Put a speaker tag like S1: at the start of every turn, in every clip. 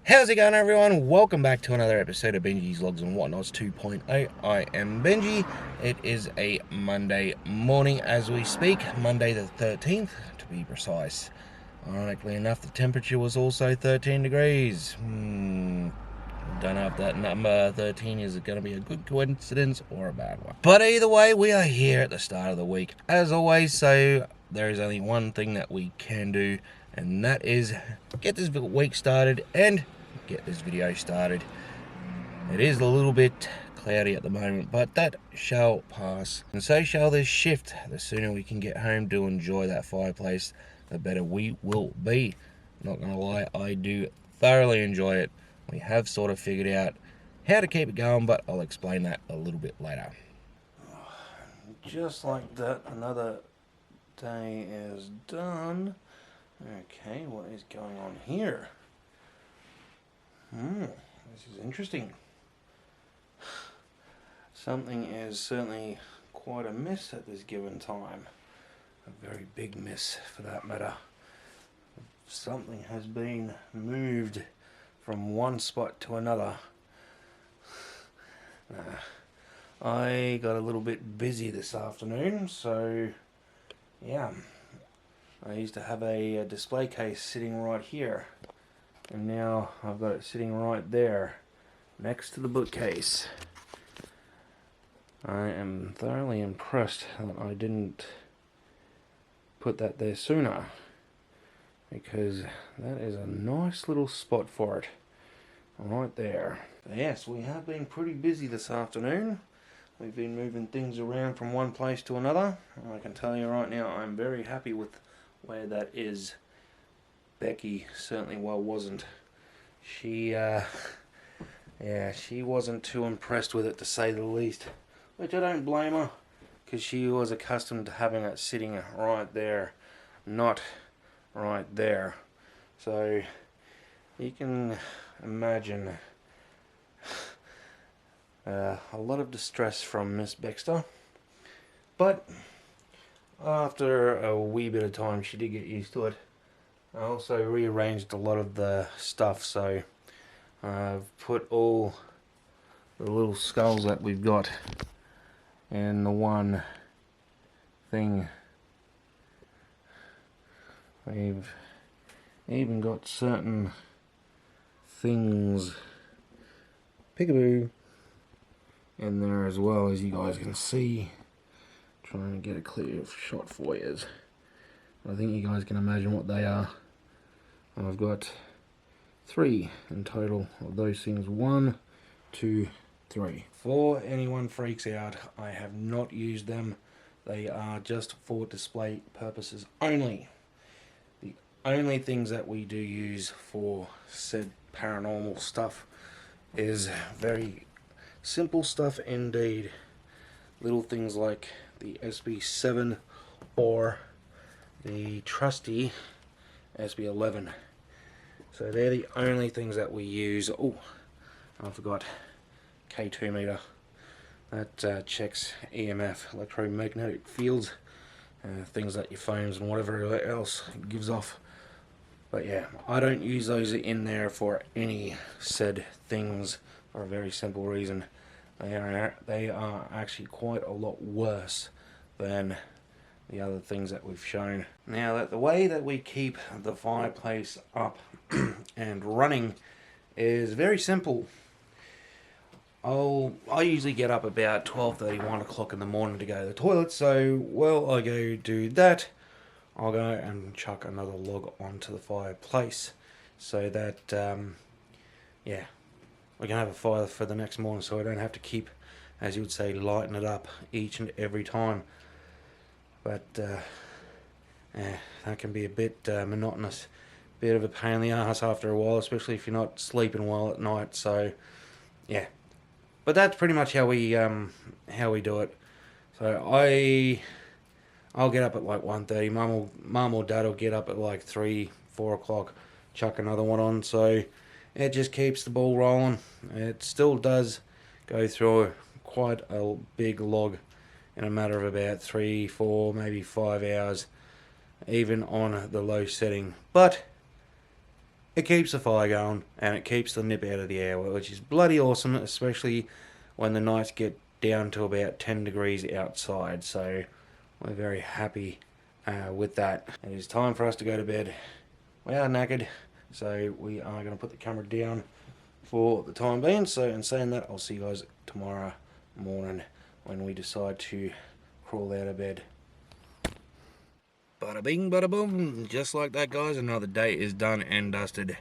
S1: How's it going, everyone? Welcome back to another episode of Benji's Logs and Whatnots 2.0. I am Benji. It is a Monday morning as we speak, Monday the 13th to be precise. Ironically enough, the temperature was also 13 degrees. Don't know if that number 13 is going to be a good coincidence or a bad one. But either way, we are here at the start of the week as always, so there is only one thing that we can do, and that is get this week started and get this video started. It is a little bit cloudy at the moment, but that shall pass, and so shall this shift. The sooner we can get home to enjoy that fireplace, the better we will be. Not gonna lie, I do thoroughly enjoy it. We have sort of figured out how to keep it going, but I'll explain that a little bit later. Just like that, another day is done. Okay, what is going on here? This is interesting. Something is certainly quite a miss at this given time. A very big miss, for that matter. Something has been moved from one spot to another. I got a little bit busy this afternoon, so yeah. I used to have a display case sitting right here, and now I've got it sitting right there next to the bookcase. I am thoroughly impressed that I didn't put that there sooner, because that is a nice little spot for it right there. But yes, we have been pretty busy this afternoon. We've been moving things around from one place to another, and I can tell you right now I'm very happy with where that is. Becky certainly wasn't. She wasn't too impressed with it, to say the least, which I don't blame her, because she was accustomed to having it sitting right there, not right there. So you can imagine a lot of distress from Miss Baxter, but after a wee bit of time she did get used to it. I also rearranged a lot of the stuff, so I've put all the little skulls that we've got in the one thing. We've even got certain things, peekaboo, in there as well, as you guys can see. Trying to get a clear shot for you. I think you guys can imagine what they are. I've got 3 in total of those things. 1, 2, 3. Before anyone freaks out, I have not used them. They are just for display purposes only. The only things that we do use for said paranormal stuff is very simple stuff indeed. Little things like the SB7 or the trusty SB11. So they're the only things that we use. Oh, I forgot K2 meter. That checks EMF, electromagnetic fields, things that your phones and whatever else gives off. But yeah, I don't use those in there for any said things, for a very simple reason. They are actually quite a lot worse than the other things that we've shown. Now, that the way that we keep the fireplace up and running is very simple. I usually get up about 12:30, 1 o'clock in the morning to go to the toilet, so while I go do that, I'll go and chuck another log onto the fireplace, so that yeah, we can have a fire for the next morning, so I don't have to keep, as you would say, lighting it up each and every time. But that can be a bit monotonous, bit of a pain in the ass after a while, especially if you're not sleeping well at night. So yeah, but that's pretty much how we do it. So I'll get up at like 1:30. Mum or Dad will get up at like 3, 4 o'clock, chuck another one on. So it just keeps the ball rolling. It still does go through quite a big log in a matter of about 3, 4, maybe 5 hours, even on the low setting. But it keeps the fire going and it keeps the nip out of the air, which is bloody awesome, especially when the nights get down to about 10 degrees outside. So we're very happy with that. It is time for us to go to bed. We are knackered, so we are going to put the camera down for the time being. So in saying that, I'll see you guys tomorrow morning when we decide to crawl out of bed. Bada bing, bada boom. Just like that, guys, another day is done and dusted.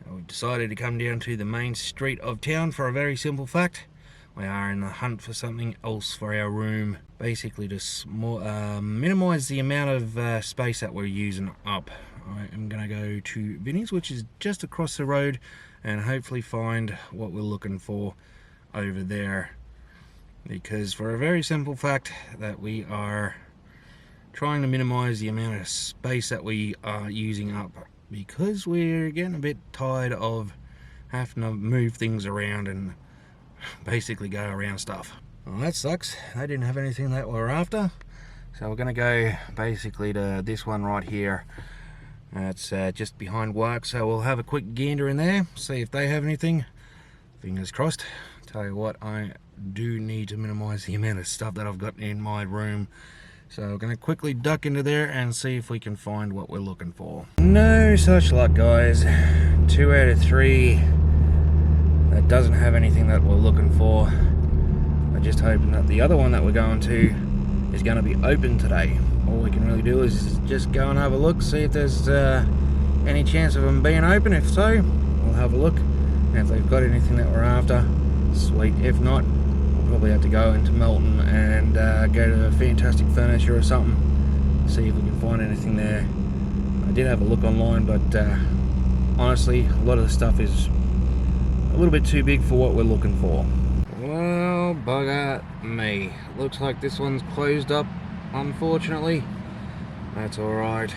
S1: We've decided to come down to the main street of town for a very simple fact. We are in the hunt for something else for our room, basically to minimise the amount of space that we're using up. I am going to go to Vinnie's, which is just across the road, and hopefully find what we're looking for over there. Because for a very simple fact that we are trying to minimise the amount of space that we are using up, because we're getting a bit tired of having to move things around and basically go around stuff. Well, that sucks. They didn't have anything that we're after, so we're going to go basically to this one right here. It's just behind work, so we'll have a quick gander in there, see if they have anything. Fingers crossed. Tell you what, I do need to minimise the amount of stuff that I've got in my room. So we're going to quickly duck into there and see if we can find what we're looking for. No such luck, guys. 2 out of 3. That doesn't have anything that we're looking for. I'm just hoping that the other one that we're going to is going to be open today. All we can really do is just go and have a look, see if there's any chance of them being open. If so, we'll have a look. And if they've got anything that we're after, sweet. If not, probably have to go into Melton and go to Fantastic Furniture or something, see if we can find anything there. I did have a look online, but honestly, a lot of the stuff is a little bit too big for what we're looking for. Well, bugger me. Looks like this one's closed up, unfortunately. That's alright.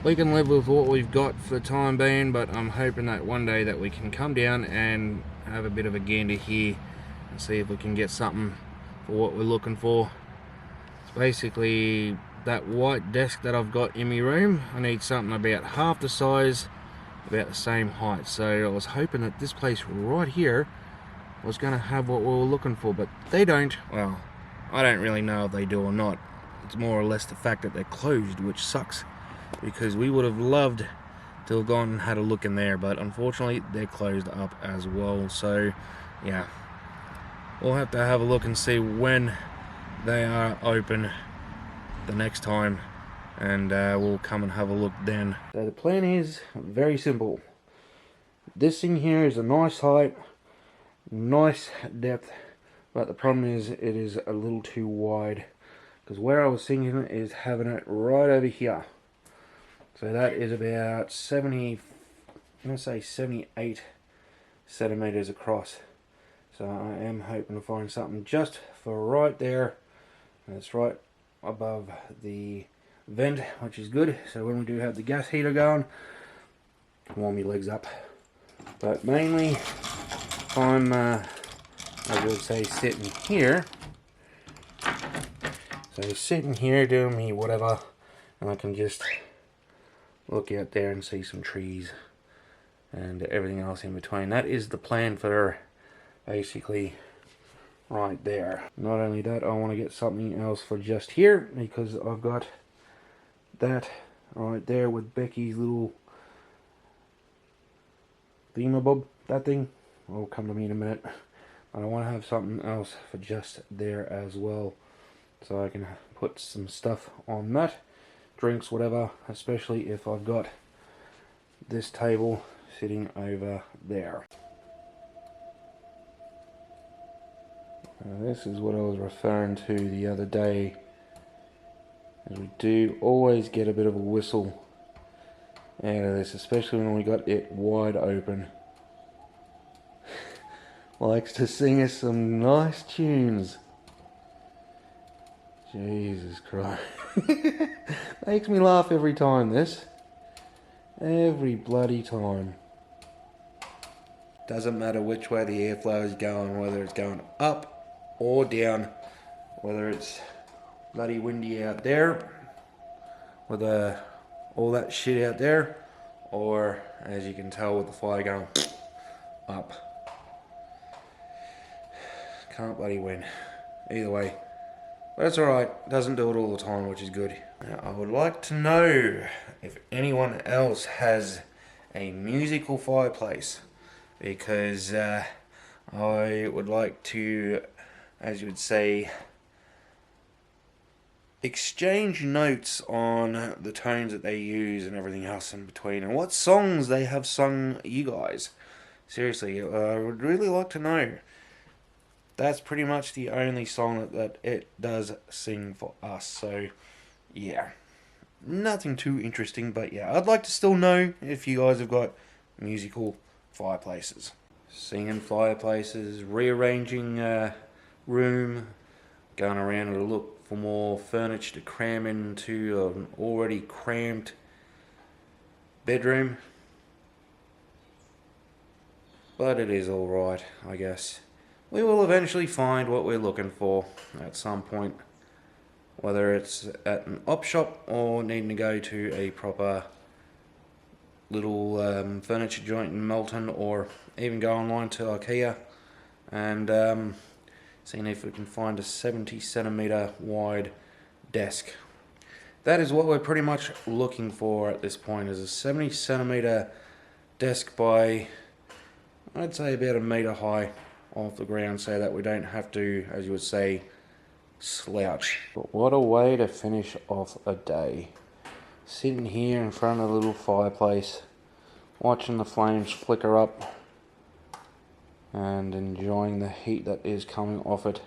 S1: We can live with what we've got for the time being, but I'm hoping that one day that we can come down and have a bit of a gander here and see if we can get something for what we're looking for. It's basically that white desk that I've got in my room. I need something about half the size, about the same height. So I was hoping that this place right here was going to have what we were looking for, but they don't. Well, I don't really know if they do or not. It's more or less the fact that they're closed, which sucks, because we would have loved to have gone and had a look in there, but unfortunately they're closed up as well. So yeah, we'll have to have a look and see when they are open the next time, and we'll come and have a look then. So the plan is very simple. This thing here is a nice height, nice depth, but the problem is it is a little too wide, because where I was thinking is having it right over here. So that is about 78 centimeters across. So I am hoping to find something just for right there. That's right above the vent, which is good. So when we do have the gas heater going, warm your legs up. But mainly, I'm, I would say, sitting here. So sitting here doing me whatever, and I can just look out there and see some trees and everything else in between. That is the plan for basically right there. Not only that, I want to get something else for just here, because I've got that right there with Becky's little thingamabob, that thing. Will come to me in a minute. But I want to have something else for just there as well, so I can put some stuff on that, drinks, whatever, especially if I've got this table sitting over there. Now this is what I was referring to the other day, as we do always get a bit of a whistle out of this, especially when we got it wide open. Likes to sing us some nice tunes. Jesus Christ. Makes me laugh every time, this. Every bloody time. Doesn't matter which way the airflow is going, whether it's going up or down, whether it's bloody windy out there, with all that shit out there, or as you can tell with the fire going up. Can't bloody win. Either way. But that's alright, doesn't do it all the time, which is good. Now, I would like to know if anyone else has a musical fireplace, because I would like to, as you would say, exchange notes on the tones that they use and everything else in between, and what songs they have sung you guys. Seriously, I would really like to know. That's pretty much the only song that it does sing for us, so yeah. Nothing too interesting, but yeah, I'd like to still know if you guys have got musical fireplaces. Singing fireplaces, rearranging room, going around to look for more furniture to cram into an already cramped bedroom. But it is alright, I guess. We will eventually find what we're looking for at some point. Whether it's at an op shop or needing to go to a proper little furniture joint in Melton, or even go online to IKEA and seeing if we can find a 70cm wide desk. That is what we're pretty much looking for at this point, is a 70cm desk by, I'd say, about a metre high off the ground, so that we don't have to, as you would say, slouch. But what a way to finish off a day. Sitting here in front of the little fireplace, watching the flames flicker up and enjoying the heat that is coming off it,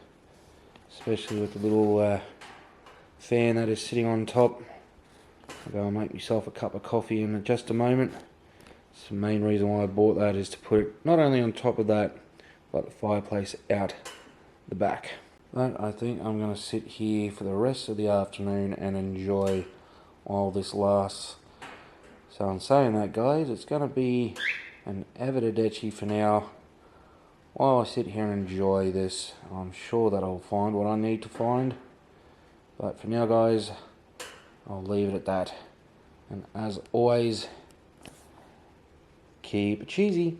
S1: especially with the little fan that is sitting on top. I'll go and make myself a cup of coffee in just a moment. It's the main reason why I bought that, is to put it not only on top of that, but the fireplace out the back. But I think I'm going to sit here for the rest of the afternoon and enjoy while this lasts. So in saying that, guys, it's going to be an arrivederci for now. While I sit here and enjoy this, I'm sure that I'll find what I need to find. But for now, guys, I'll leave it at that. And as always, keep it cheesy.